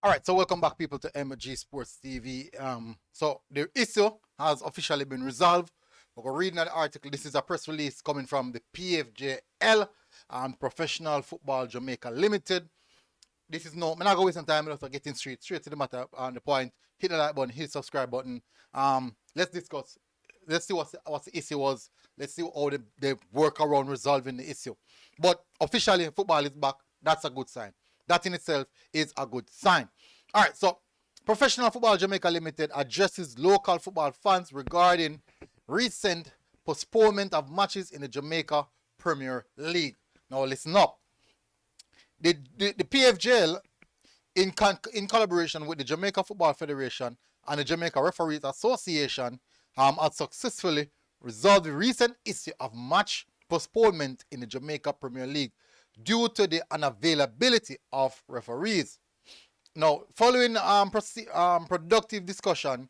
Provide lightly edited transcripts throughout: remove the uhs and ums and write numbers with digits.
All right, so welcome back, people, to MG Sports TV. So the issue has officially been resolved. We're reading an article. This is a press release coming from the PFJL, Professional Football Jamaica Limited. This is no, I'm not gonna waste some time. We're getting straight to the matter on the point. Hit the like button, hit the subscribe button. Let's discuss. Let's see what the issue was. Let's see how they work around resolving the issue. But officially, football is back. That's a good sign. That in itself is a good sign. All right, so Professional Football Jamaica Limited addresses local football fans regarding recent postponement of matches in the Jamaica Premier League. Now listen up. The PFJL, in collaboration with the Jamaica Football Federation and the Jamaica Referees Association, has successfully resolved the recent issue of match postponement in the Jamaica Premier League due to the unavailability of referees. Now, following productive discussion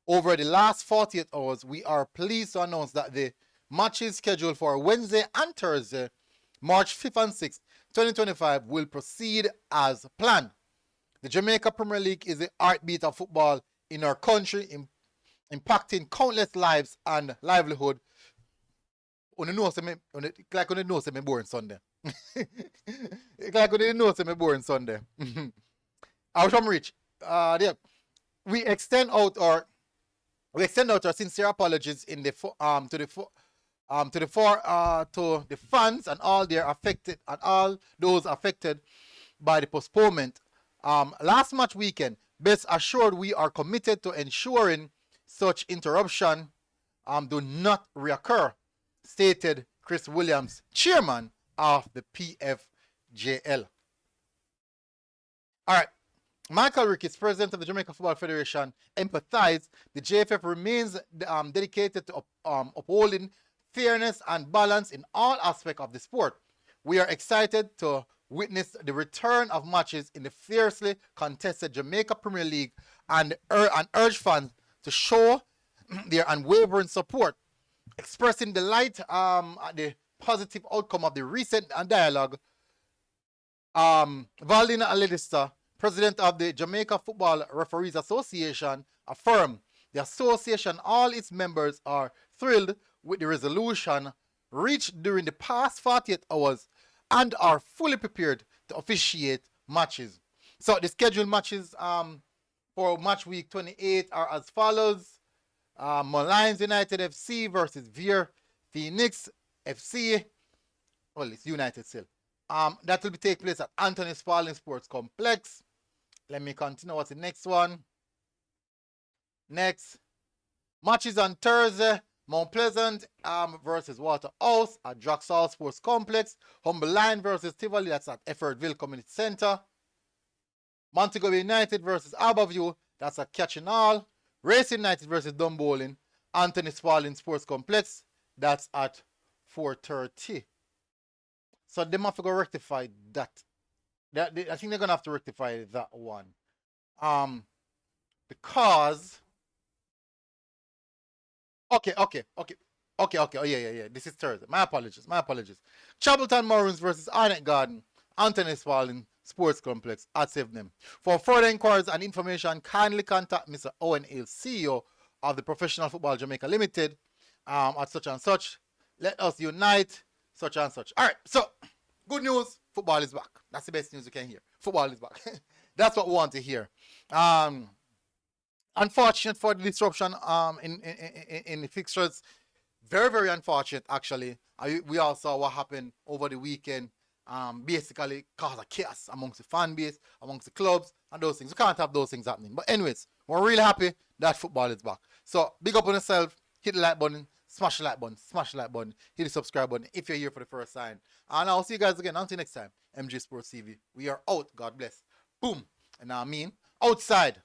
over the last 48 hours, we are pleased to announce that the matches scheduled for Wednesday and Thursday, March 5th and 6th, 2025, will proceed as planned. The Jamaica Premier League is the heartbeat of football in our country, impacting countless lives and livelihood. Like when you know, say me boring Sunday. Like when you know, say me boring Sunday. I was from Rich. Yeah. We extend out our sincere apologies to the fans and all those affected by the postponement. Last match weekend, best assured we are committed to ensuring such interruption do not reoccur, stated Chris Williams, chairman of the PFJL. All right. Michael Ricketts, president of the Jamaica Football Federation, emphasized the JFF remains dedicated to upholding fairness and balance in all aspects of the sport. We are excited to witness the return of matches in the fiercely contested Jamaica Premier League and urge fans to show their unwavering support, expressing delight at the positive outcome of the recent dialogue. Valdina Aledista, president of the Jamaica Football Referees Association, affirmed the association and all its members are thrilled with the resolution reached during the past 48 hours and are fully prepared to officiate matches. So the scheduled matches for match week 28 are as follows. Malines United FC versus Veer Phoenix FC. Well, it's United still. That will take place at Anthony Spalding Sports Complex. Let me continue. What's the next one? Next. Matches on Thursday. Mount Pleasant versus Waterhouse at Draxall Sports Complex. Humble Line versus Tivoli. That's at Effortville Community Center. Montego United versus Aberview. That's at Catching Hall. Racing United versus Dunbowling. Anthony Spalding Sports Complex. That's at 4:30. So they have to go rectify that. I think they're gonna have to rectify that one. Because okay. Oh, yeah. This is Thursday. My apologies. Chapelton Maroons versus Arnett Garden, Anthony Spalding Sports Complex at Sydenham. For further inquiries and information, kindly contact Mr. Owen Hill, CEO of the Professional Football Jamaica Limited, at such and such. Let us unite, such and such. All right, so good news, football is back. That's the best news you can hear. Football is back. That's what we want to hear. Unfortunate for the disruption in the fixtures. Very, very unfortunate, actually. We all saw what happened over the weekend. Basically caused a chaos amongst the fan base, amongst the clubs, and those things. We can't have those things happening. But anyways, we're really happy that football is back. So big up on yourself. Hit the like button. Smash the like button. Hit the subscribe button if you're here for the first time. And I'll see you guys again. Until next time, MG Sports TV. We are out. God bless. Boom. And I mean, outside.